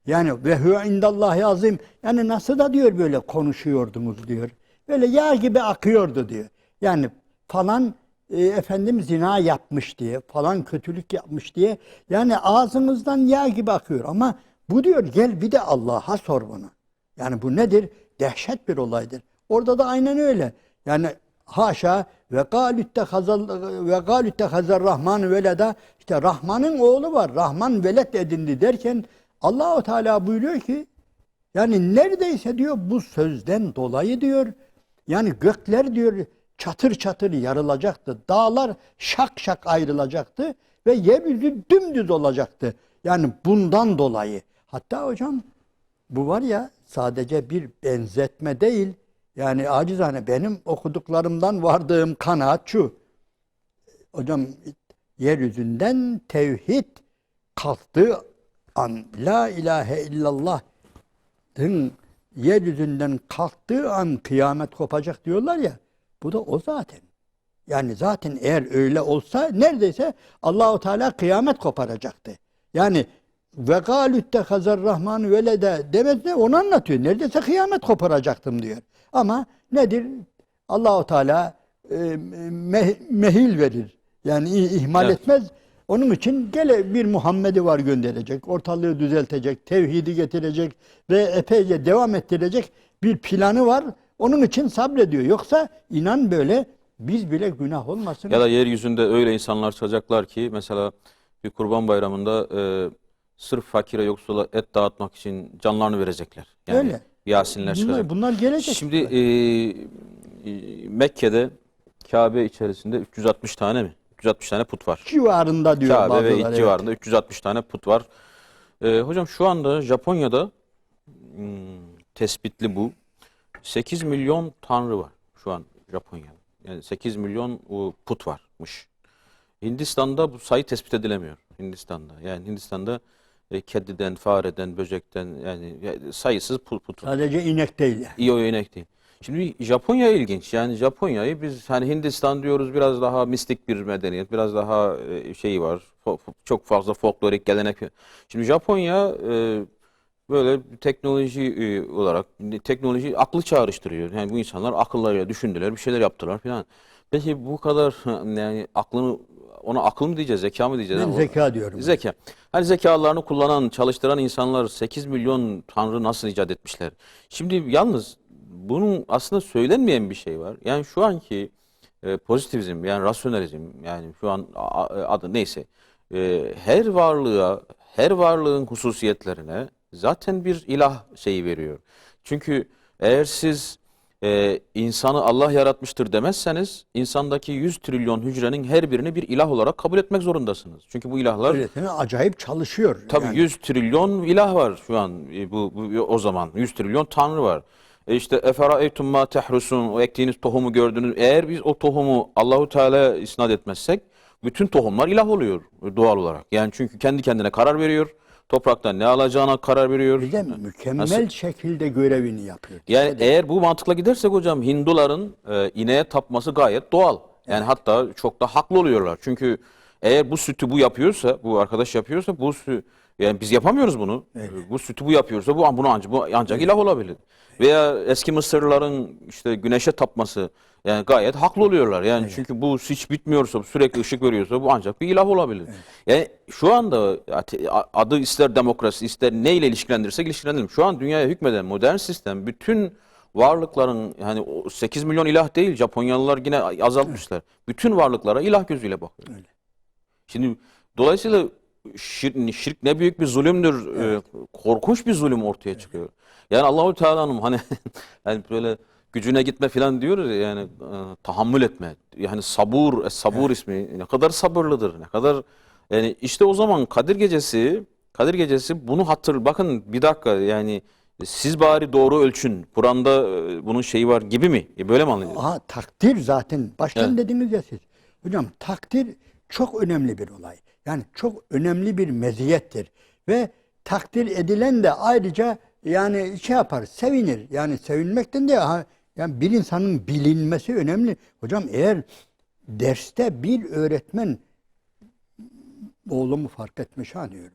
Yani ve huve indallahi azim. Yani nasıl da diyor böyle konuşuyordunuz diyor. Böyle yağ gibi akıyordu diyor. Yani falan efendim zina yapmış diye, falan kötülük yapmış diye. Yani ağzınızdan yağ gibi akıyor. Ama bu diyor, gel bir de Allah'a sor bunu. Yani bu nedir? Dehşet bir olaydır. Orada da aynen öyle. Yani haşa ve galüttehazar Rahman veleda, işte Rahman'ın oğlu var. Rahman velet edindi derken Allahu Teala buyuruyor ki, yani neredeyse diyor bu sözden dolayı diyor, yani gökler diyor çatır çatır yarılacaktı. Dağlar şak şak ayrılacaktı ve yeryüzü dümdüz olacaktı. Yani bundan dolayı. Hatta hocam bu var ya, sadece bir benzetme değil. Yani acizane benim okuduklarımdan vardığım kanaat şu. Hocam yeryüzünden tevhid kalktığı an, la ilahe illallah'ın yeryüzünden kalktığı an kıyamet kopacak diyorlar ya. Bu da o zaten. Yani zaten eğer öyle olsa neredeyse Allahu Teala kıyamet koparacaktı. Yani ve galüttehazar Rahman velede demez ne, onu anlatıyor. Neredeyse kıyamet koparacaktım diyor. Ama nedir? Allahu Teala mehil verir. Yani ihmal Evet. etmez. Onun için gele bir Muhammed'i var gönderecek. Ortalığı düzeltecek, tevhidi getirecek ve epeyce devam ettirecek bir planı var. Onun için sabrediyor. Yoksa inan böyle biz bile günah olmasın. Ya da yeryüzünde öyle insanlar çıkacaklar ki, mesela bir Kurban Bayramı'nda sırf fakire yoksula et dağıtmak için canlarını verecekler. Yani Öyle. Yasinler çıkacak. Bunlar gelecek. Şimdi Mekke'de Kabe içerisinde 360 tane mi? 360 tane put var. civarında diyor Kabe ve bazıları. iç civarında 360 tane put var. Hocam şu anda Japonya'da tespitli bu. 8 milyon tanrı var şu an Japonya'da. Yani 8 milyon put varmış. Hindistan'da bu sayı tespit edilemiyor. Hindistan'da. Yani Hindistan'da kediden, fareden, böcekten, yani sayısız put var. Sadece inek değil. İyi o inek değil. Şimdi Japonya ilginç. Yani Japonya'yı biz hani Hindistan diyoruz, biraz daha mistik bir medeniyet, biraz daha şeyi var. Çok fazla folklorik gelenek. Şimdi Japonya böyle teknoloji olarak, teknoloji aklı çağrıştırıyor. Yani bu insanlar akıllarıyla düşündüler, bir şeyler yaptılar falan. Peki bu kadar yani aklını, ona akıl mı diyeceğiz, zeka mı diyeceğiz? Ben zeka diyorum. Zeka. Hani zekalarını kullanan, çalıştıran insanlar 8 milyon tanrı nasıl icat etmişler? Şimdi yalnız bunun aslında söylenmeyen bir şey var. Yani şu anki pozitivizm, yani rasyonalizm, yani şu an adı neyse, her varlığa, her varlığın hususiyetlerine zaten bir ilah şeyi veriyor. Çünkü eğer siz insanı Allah yaratmıştır demezseniz, insandaki 100 trilyon hücrenin her birini bir ilah olarak kabul etmek zorundasınız. Çünkü bu ilahlar, Öyle değil mi? Acayip çalışıyor. tabii Yani 100 trilyon ilah var şu an, o zaman 100 trilyon tanrı var. İşte eferaeytum ma tehrusun, o ektiğiniz tohumu gördünüz. Eğer biz o tohumu Allahu Teala'ya isnat etmezsek bütün tohumlar ilah oluyor doğal olarak. Yani çünkü kendi kendine karar veriyor. Topraktan ne alacağına karar veriyor. bir de mükemmel Nasıl? şekilde görevini yapıyor. Yani eğer bu mantıkla gidersek hocam, Hinduların ineğe tapması gayet doğal. Yani hatta çok da haklı oluyorlar. Çünkü eğer bu sütü bu yapıyorsa, bu arkadaş yapıyorsa, yani biz yapamıyoruz bunu. Bu sütü bu yapıyorsa bu ancak ilah olabilir. Veya eski Mısırlıların işte güneşe tapması, yani gayet haklı oluyorlar. Yani çünkü bu hiç bitmiyorsa, sürekli ışık veriyorsa bu ancak bir ilah olabilir. Yani şu anda adı ister demokrasi, ister neyle ilişkilendirirsek ilişkilendirelim. Şu an dünyaya hükmeden modern sistem bütün varlıkların, yani 8 milyon ilah değil, Japonyalılar yine azaltmışlar. Bütün varlıklara ilah gözüyle bakıyor. Şimdi dolayısıyla şirk ne büyük bir zulümdür. Korkunç bir zulüm ortaya çıkıyor. Yani Allahu Teala'nın hani yani böyle gücüne gitme falan diyoruz ya, yani tahammül etme. Yani sabur ismi ne kadar sabırlıdır. Ne kadar, yani işte o zaman Kadir Gecesi bunu bakın bir dakika, yani siz bari doğru ölçün. Kur'an'da bunun şeyi var gibi mi? Böyle mi anlıyorsunuz? Aha, takdir zaten baştan Evet. dediniz ya siz. Hocam takdir çok önemli bir olay. Yani çok önemli bir meziyettir. Ve takdir edilen de ayrıca yani şey yapar, sevinir. Yani sevinmekten de yani bir insanın bilinmesi önemli. Hocam eğer derste bir öğretmen oğlumu fark etmiş ha diyor.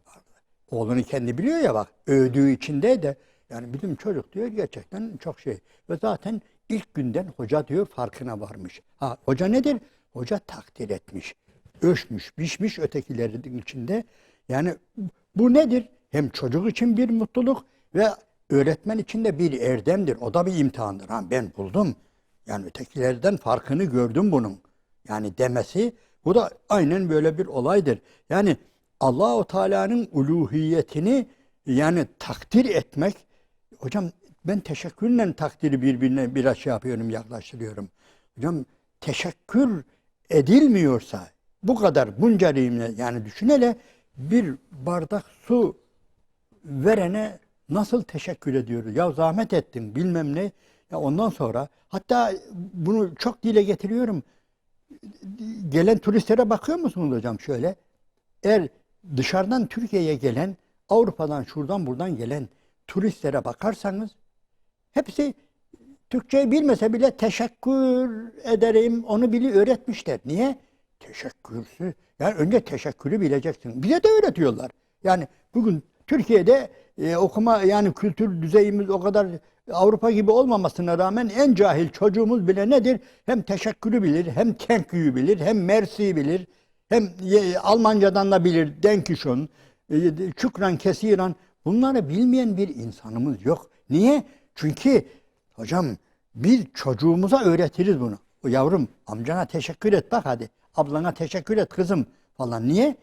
Oğlunu kendi biliyor ya bak, övdüğü içinde de yani bizim çocuk diyor gerçekten çok şey. Ve zaten ilk günden hoca diyor farkına varmış. Ha, hoca nedir? Hoca takdir etmiş. Ölçmüş, biçmiş ötekilerin içinde. Yani bu nedir? Hem çocuk için bir mutluluk ve öğretmen için de bir erdemdir. O da bir imtihandır. Ha, ben buldum. Yani ötekilerden farkını gördüm bunun. Yani demesi, bu da aynen böyle bir olaydır. Yani Allahu Teala'nın uluhiyetini yani takdir etmek, hocam ben teşekkürle takdiri birbirine biraz şey yapıyorum, yaklaştırıyorum. Hocam teşekkür edilmiyorsa bu kadar bunca nimet, yani düşün hele bir bardak su verene nasıl teşekkür ediyoruz? Ya zahmet ettin bilmem ne. Ya ondan sonra hatta bunu çok dile getiriyorum. Gelen turistlere bakıyor musunuz hocam şöyle? Eğer dışarıdan Türkiye'ye gelen, Avrupa'dan şuradan buradan gelen turistlere bakarsanız hepsi Türkçeyi bilmese bile teşekkür ederim onu öğretmişler. Niye? Teşekkürsüz. Yani önce teşekkürü bileceksin. Bize de öğretiyorlar. Yani bugün Türkiye'de okuma yani kültür düzeyimiz o kadar Avrupa gibi olmamasına rağmen en cahil çocuğumuz bile nedir? Hem teşekkürü bilir, hem thank you bilir, hem merci bilir, hem Almancadan da bilir, Dankeschön, şükran kesiran. Bunları bilmeyen bir insanımız yok. Niye? Çünkü hocam biz çocuğumuza öğretiriz bunu. O yavrum amcana teşekkür et bak hadi. Ablana teşekkür et kızım falan. Niye?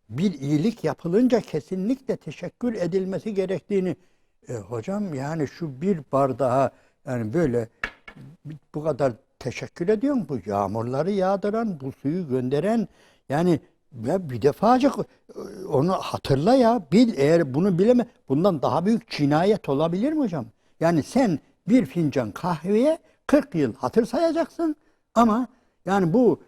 Bir iyilik yapılınca kesinlikle teşekkür edilmesi gerektiğini. Hocam yani şu bir bardağa yani böyle bu kadar teşekkür ediyorum. Bu yağmurları yağdıran, bu suyu gönderen yani ya bir defacık onu hatırla ya. Bil, eğer bunu bileme bundan daha büyük cinayet olabilir mi hocam? Yani sen bir fincan kahveye 40 yıl hatır sayacaksın ama yani bu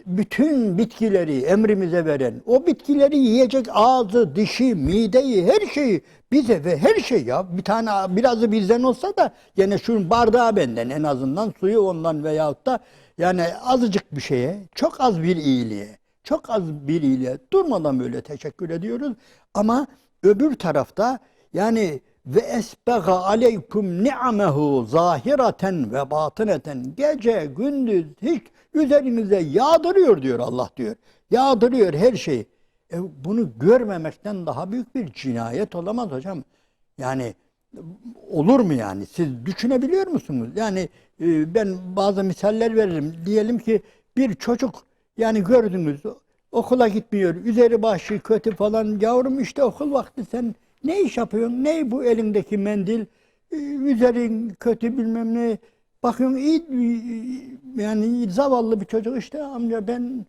bütün bitkileri emrimize veren, o bitkileri yiyecek ağzı, dişi, mideyi, her şeyi bize ve her şey ya. Bir tane birazı bizden olsa da gene şunun bardağı benden en azından suyu ondan veyahut da yani azıcık bir şeye, çok az bir iyiliğe, çok az bir iyiliğe durmadan böyle teşekkür ediyoruz. Ama öbür tarafta yani ve esbega aleykum ni'mehu zahireten ve batıneten gece gündüz hiç üzerinize yağdırıyor diyor Allah diyor. Yağdırıyor her şeyi. Bunu görmemekten daha büyük bir cinayet olamaz hocam. Yani olur mu yani? Siz düşünebiliyor musunuz? Yani ben bazı misaller veririm. Diyelim ki bir çocuk yani gördünüz okula gitmiyor. Üzeri başı kötü falan. Yavrum işte okul vakti sen ne iş yapıyorsun? Ne bu elindeki mendil? Üzerin kötü bilmem ne. Bakıyorum iyi yani zavallı bir çocuk işte amca ben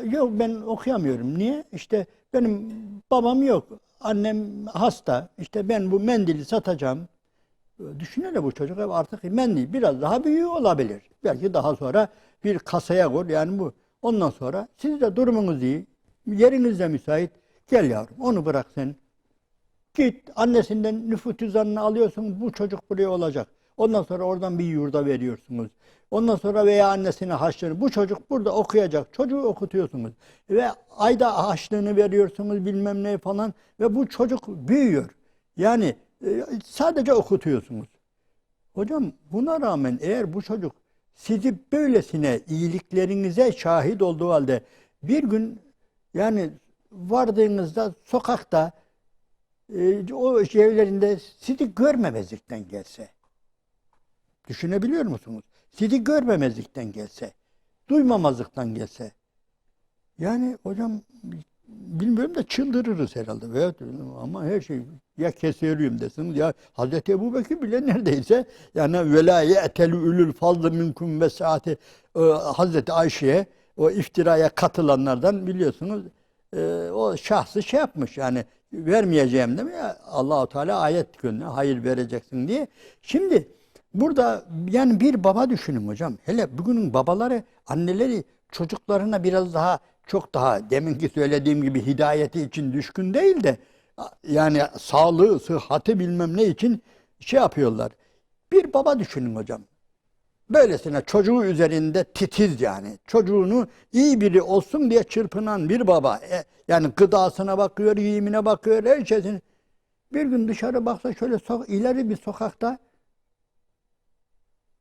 yok ben okuyamıyorum. Niye? İşte benim babam yok. Annem hasta. İşte ben bu mendili satacağım. Düşünsene bu çocuk artık mendil biraz daha büyüğü olabilir. Belki daha sonra bir kasaya koy yani bu. Ondan sonra siz de durumunuz iyi. Yeriniz de müsait. Gel yavrum onu bırak sen. Git annesinden nüfus cüzdanını alıyorsun bu çocuk buraya olacak. Ondan sonra oradan bir yurda veriyorsunuz. Ondan sonra veya annesine harçlığını. Bu çocuk burada okuyacak. Çocuğu okutuyorsunuz. Ve ayda harçlığını veriyorsunuz bilmem ne falan. Ve bu çocuk büyüyor. Yani sadece okutuyorsunuz. Hocam buna rağmen eğer bu çocuk sizi böylesine iyiliklerinize şahit olduğu halde bir gün yani vardığınızda sokakta o evlerinde sizi görmemezlikten gelse, düşünebiliyor musunuz? Sizi görmemezlikten gelse, duymamazlıktan gelse, yani hocam bilmiyorum da çıldırırız herhalde. Evet, ama her şey ya keseriyorum desiniz ya Hazreti Ebubekir bile neredeyse yani vela ye'telu ulul fazlı minkum ve saati Hazreti Ayşe'ye o iftiraya katılanlardan biliyorsunuz o şahsı şey yapmış yani vermeyeceğim değil mi ya Allah-u Teala ayet gönderiyor hayır vereceksin diye. Şimdi burada yani bir baba düşünün hocam. Hele bugünün babaları, anneleri çocuklarına biraz daha çok daha deminki söylediğim gibi hidayeti için düşkün değil de yani sağlığı, sıhhati bilmem ne için şey yapıyorlar. Bir baba düşünün hocam. Böylesine çocuğu üzerinde titiz yani. Çocuğunu iyi biri olsun diye çırpınan bir baba. Yani gıdasına bakıyor, giyimine bakıyor, her şeysini. Bir gün dışarı baksa şöyle ileri bir sokakta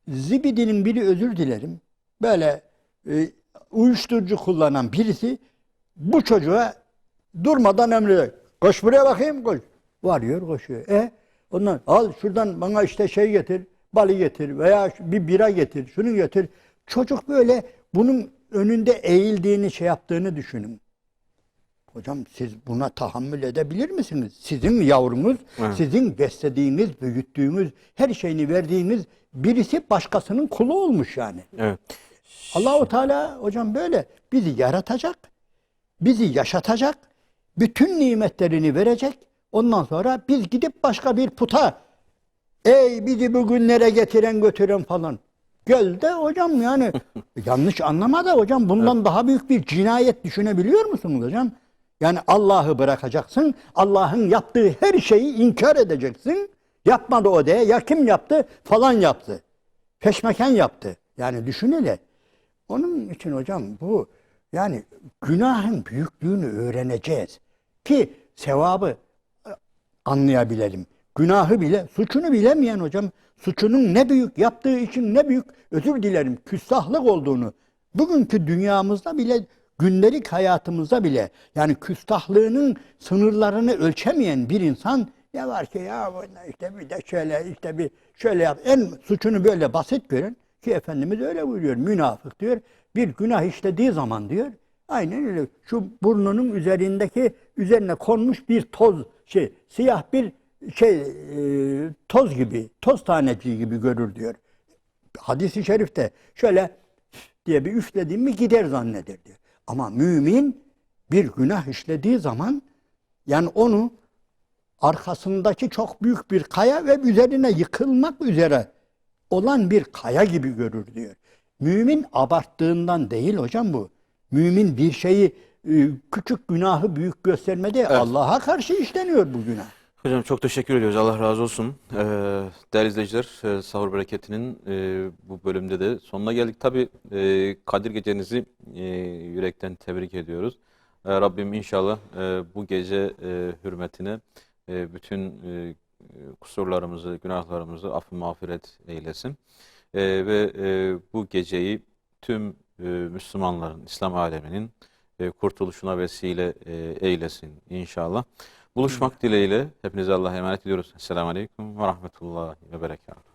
zibidinin biri özür dilerim. Böyle uyuşturucu kullanan birisi bu çocuğa durmadan emrediyor. Koş buraya bakayım koş. Varıyor koşuyor. Ondan al şuradan bana işte şey getir, balı getir veya bir bira getir, şunu getir. Çocuk böyle bunun önünde eğildiğini şey yaptığını düşünün. Hocam siz buna tahammül edebilir misiniz? Sizin yavrunuz, evet, sizin beslediğiniz, büyüttüğünüz, her şeyini verdiğiniz birisi başkasının kulu olmuş yani. Evet. Allah-u Teala hocam böyle bizi yaratacak, bizi yaşatacak, bütün nimetlerini verecek. Ondan sonra biz gidip başka bir puta, ey bizi bugünlere getiren götüren falan. Gel de hocam yani yanlış anlama da hocam bundan evet, daha büyük bir cinayet düşünebiliyor musunuz hocam? Yani Allah'ı bırakacaksın, Allah'ın yaptığı her şeyi inkar edeceksin. Yapmadı o diye, ya kim yaptı? Falan yaptı. Peşmeken yaptı. Yani düşün hele. Onun için hocam bu yani günahın büyüklüğünü öğreneceğiz ki sevabı anlayabilelim. Günahı bile, suçunu bilemeyen hocam, suçunun ne büyük, yaptığı için ne büyük, özür dilerim, küstahlık olduğunu, bugünkü dünyamızda bile, gündelik hayatımızda bile, yani küstahlığının sınırlarını ölçemeyen bir insan, ne var ki ya işte bir de şöyle, işte bir şöyle yap, en suçunu böyle basit gören, ki Efendimiz öyle buyuruyor, münafık diyor, bir günah işlediği zaman diyor, aynen öyle, şu burnunun üzerine konmuş bir toz, siyah bir toz gibi, toz taneciği gibi görür diyor. Hadis-i şerifte şöyle diye bir üflediğim mi gider zanneder diyor. Ama mümin bir günah işlediği zaman yani onu arkasındaki çok büyük bir kaya ve üzerine yıkılmak üzere olan bir kaya gibi görür diyor. Mümin abarttığından değil hocam bu. Mümin bir şeyi küçük günahı büyük göstermede evet, Allah'a karşı işleniyor bu günah. Hocam çok teşekkür ediyoruz. Allah razı olsun. Değerli izleyiciler, Sahur Bereketi'nin bu bölümde de sonuna geldik. Tabii Kadir Gecenizi yürekten tebrik ediyoruz. Rabbim inşallah bu gece hürmetine bütün kusurlarımızı, günahlarımızı affı mağfiret eylesin. Ve bu geceyi tüm Müslümanların, İslam aleminin kurtuluşuna vesile eylesin inşallah. Buluşmak dileğiyle hepinize Allah'a emanet ediyoruz. Esselamu Aleyküm ve Rahmetullahi ve Berekatuhu.